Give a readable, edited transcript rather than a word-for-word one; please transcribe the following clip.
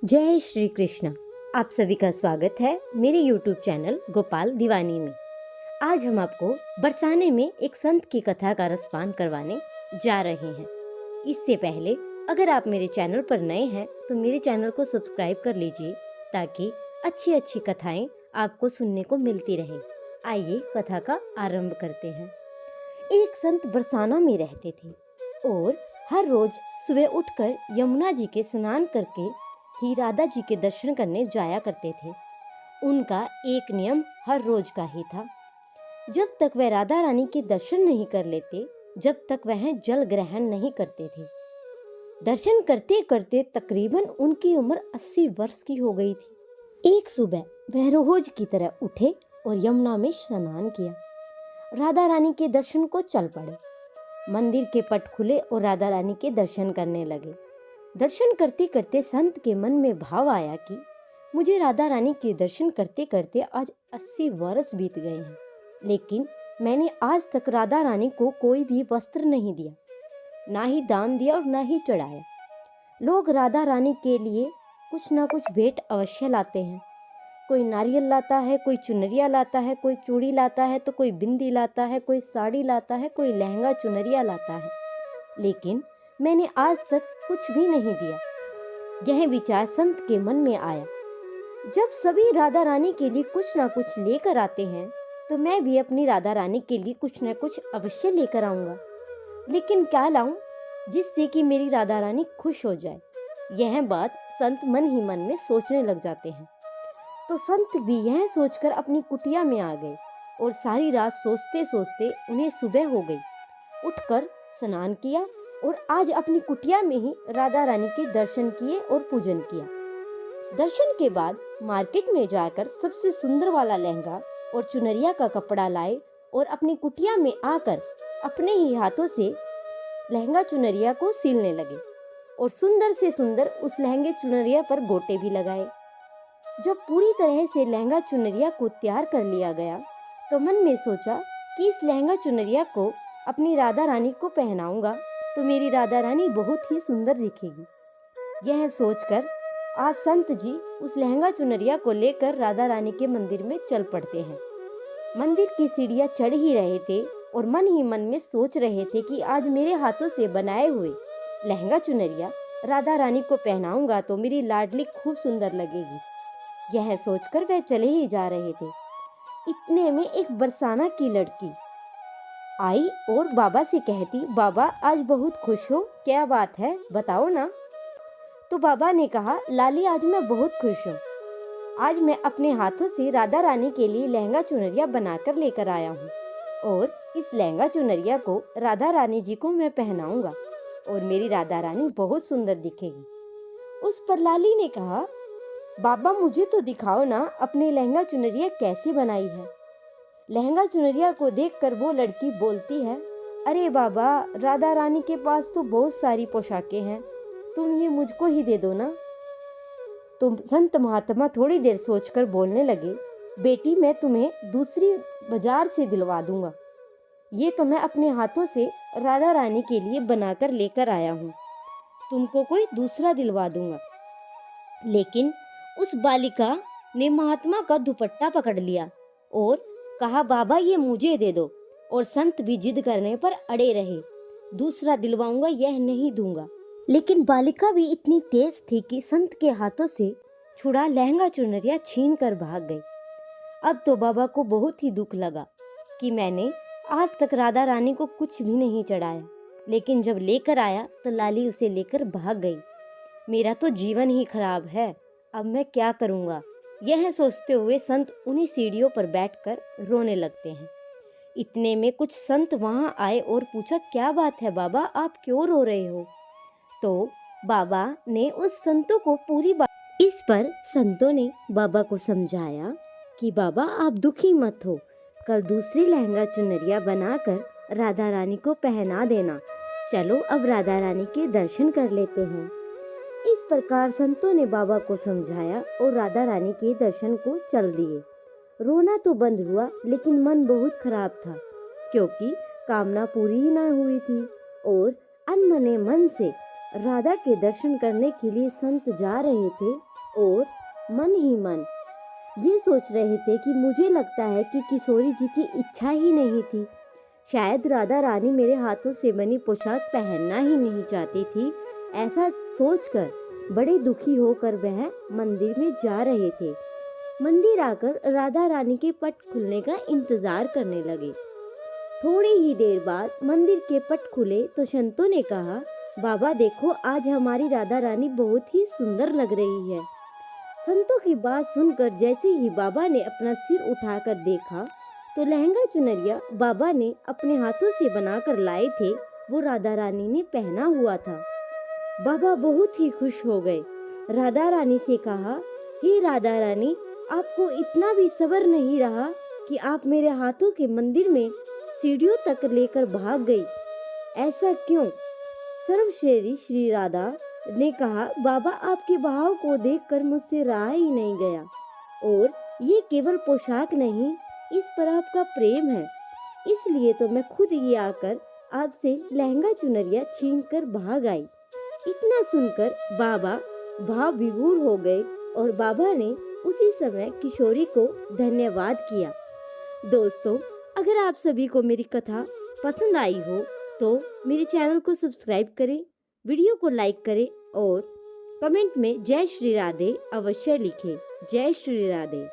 जय श्री कृष्ण। आप सभी का स्वागत है मेरे YouTube चैनल गोपाल दीवानी में। आज हम आपको बरसाने में एक संत की कथा का रसपान करवाने जा रहे हैं। इससे पहले अगर आप मेरे चैनल पर नए हैं तो मेरे चैनल को सब्सक्राइब कर लीजिए ताकि अच्छी अच्छी कथाएं आपको सुनने को मिलती रहे। आइए कथा का आरंभ करते हैं। एक संत बरसाना में रहते थे और हर रोज सुबह उठकर यमुना जी के स्नान करके ही राधा जी के दर्शन करने जाया करते थे। उनका एक नियम हर रोज का ही था, जब तक वह राधा रानी के दर्शन नहीं कर लेते, जब तक वह जल ग्रहण नहीं करते थे। दर्शन करते करते तकरीबन उनकी उम्र 80 वर्ष की हो गई थी। एक सुबह वह रोज की तरह उठे और यमुना में स्नान किया। राधा रानी के दर्शन को चल पड़े। मंदिर के पट खुले और राधा रानी के दर्शन करने लगे। दर्शन करते करते संत के मन में भाव आया कि मुझे राधा रानी के दर्शन करते करते आज 80 वर्ष बीत गए हैं, लेकिन मैंने आज तक राधा रानी को कोई भी वस्त्र नहीं दिया, ना ही दान दिया और ना ही चढ़ाया। लोग राधा रानी के लिए कुछ ना कुछ भेंट अवश्य लाते हैं। कोई नारियल लाता है, कोई चुनरिया लाता है, कोई चूड़ी लाता है, तो कोई बिंदी लाता है, कोई साड़ी लाता है, कोई लहंगा चुनरिया लाता है, लेकिन मैंने आज तक कुछ भी नहीं दिया। यह विचार संत के मन में आया, जब सभी राधा रानी के लिए कुछ ना कुछ लेकर आते हैं तो मैं भी अपनी राधा रानी के लिए कुछ ना कुछ अवश्य लेकर आऊंगा, लेकिन क्या लाऊं जिससे कि मेरी राधा रानी खुश हो जाए। यह बात संत मन ही मन में सोचने लग जाते हैं। तो संत भी यह सोचकर अपनी कुटिया में आ गए और सारी रात सोचते सोचते उन्हें सुबह हो गई। उठकर स्नान किया और आज अपनी कुटिया में ही राधा रानी के दर्शन किए और पूजन किया। दर्शन के बाद मार्केट में जाकर सबसे सुंदर वाला लहंगा और चुनरिया का कपड़ा लाए और अपनी कुटिया में आकर अपने ही हाथों से लहंगा चुनरिया को सीलने लगे और सुंदर से सुंदर उस लहंगे चुनरिया पर गोटे भी लगाए। जब पूरी तरह से लहंगा चुनरिया को तैयार कर लिया गया तो मन में सोचा कि इस लहंगा चुनरिया को अपनी राधा रानी को पहनाऊंगा तो मेरी राधा रानी बहुत ही सुंदर दिखेगी। यह सोचकर आज संत जी उस लहंगा चुनरिया को लेकर राधा रानी के मंदिर में चल पड़ते हैं। मंदिर की सीढ़ियां चढ़ ही रहे थे और मन ही मन में सोच रहे थे कि आज मेरे हाथों से बनाए हुए लहंगा चुनरिया राधा रानी को पहनाऊंगा तो मेरी लाडली खूब सुंदर लगेगी। यह सोचकर वह चले ही जा रहे थे। इतने में एक बरसाना की लड़की आई और बाबा से कहती, बाबा आज बहुत खुश हो, क्या बात है बताओ ना। तो बाबा ने कहा, लाली आज मैं बहुत खुश हूँ। आज मैं अपने हाथों से राधा रानी के लिए लहंगा चुनरिया बनाकर लेकर आया हूँ और इस लहंगा चुनरिया को राधा रानी जी को मैं पहनाऊंगा और मेरी राधा रानी बहुत सुंदर दिखेगी। उस पर लाली ने कहा, बाबा मुझे तो दिखाओ ना अपने लहंगा चुनरिया कैसे बनाई है। लहंगा चुनरिया को देखकर वो लड़की बोलती है, अरे बाबा राधा रानी के पास तो बहुत सारी पोशाकें हैं, तुम ये मुझको ही दे दो ना। तो संत महात्मा थोड़ी देर सोचकर बोलने लगे, बेटी मैं तुम्हें दूसरी बाजार से दिलवा दूंगा, ये तो मैं अपने हाथों से राधा रानी के लिए बनाकर लेकर आया हूँ, तुमको कोई दूसरा दिलवा दूंगा। लेकिन उस बालिका ने महात्मा का दुपट्टा पकड़ लिया और कहा, बाबा ये मुझे दे दो। और संत भी जिद करने पर अड़े रहे, दूसरा दिलवाऊंगा, यह नहीं दूंगा। लेकिन बालिका भी इतनी तेज थी कि संत के हाथों से छुड़ा लहंगा चुनरिया छीन कर भाग गई। अब तो बाबा को बहुत ही दुख लगा कि मैंने आज तक राधा रानी को कुछ भी नहीं चढ़ाया, लेकिन जब लेकर आया तो लाली उसे लेकर भाग गई। मेरा तो जीवन ही खराब है, अब मैं क्या करूंगा। यह सोचते हुए संत उन्हीं सीढ़ियों पर बैठकर रोने लगते हैं। इतने में कुछ संत वहां आए और पूछा, क्या बात है बाबा, आप क्यों रो रहे हो। तो बाबा ने उस संतों को पूरी बात। इस पर संतों ने बाबा को समझाया कि बाबा आप दुखी मत हो, कल दूसरी लहंगा चुनरिया बनाकर राधा रानी को पहना देना। चलो अब राधा रानी के दर्शन कर लेते हैं। इस प्रकार संतों ने बाबा को समझाया और राधा रानी के दर्शन को चल दिए। रोना तो बंद हुआ, लेकिन मन बहुत खराब था क्योंकि कामना पूरी ही ना हुई थी और अनमने मन से राधा के दर्शन करने के लिए संत जा रहे थे और मन ही मन ये सोच रहे थे कि मुझे लगता है कि किशोरी जी की इच्छा ही नहीं थी। शायद राधा रानी मेरे हाथों से बनी पोशाक पहनना ही नहीं चाहती थी। ऐसा सोचकर बड़े दुखी होकर वह मंदिर में जा रहे थे। मंदिर आकर राधा रानी के पट खुलने का इंतजार करने लगे। थोड़ी ही देर बाद मंदिर के पट खुले तो संतों ने कहा, बाबा देखो, आज हमारी राधा रानी बहुत ही सुंदर लग रही है। संतों की बात सुनकर जैसे ही बाबा ने अपना सिर उठाकर देखा तो लहंगा चुनरिया बाबा ने अपने हाथों से बनाकर लाए थे, वो राधा रानी ने पहना हुआ था। बाबा बहुत ही खुश हो गए। राधा रानी से कहा, हे राधा रानी, आपको इतना भी सब्र नहीं रहा कि आप मेरे हाथों के मंदिर में सीढ़ियों तक लेकर भाग गई। ऐसा क्यों? सर्वश्रेष्ठी श्री राधा ने कहा, बाबा आपके भाव को देखकर मुझसे रहा ही नहीं गया, और ये केवल पोशाक नहीं, इस पर आपका प्रेम है, इसलिए तो मैं खुद ही आकर आपसे लहंगा चुनरिया छीन कर भाग आई। इतना सुनकर बाबा भाव विभोर हो गए और बाबा ने उसी समय किशोरी को धन्यवाद किया। दोस्तों, अगर आप सभी को मेरी कथा पसंद आई हो तो मेरे चैनल को सब्सक्राइब करें, वीडियो को लाइक करें और कमेंट में जय श्री राधे अवश्य लिखें। जय श्री राधे।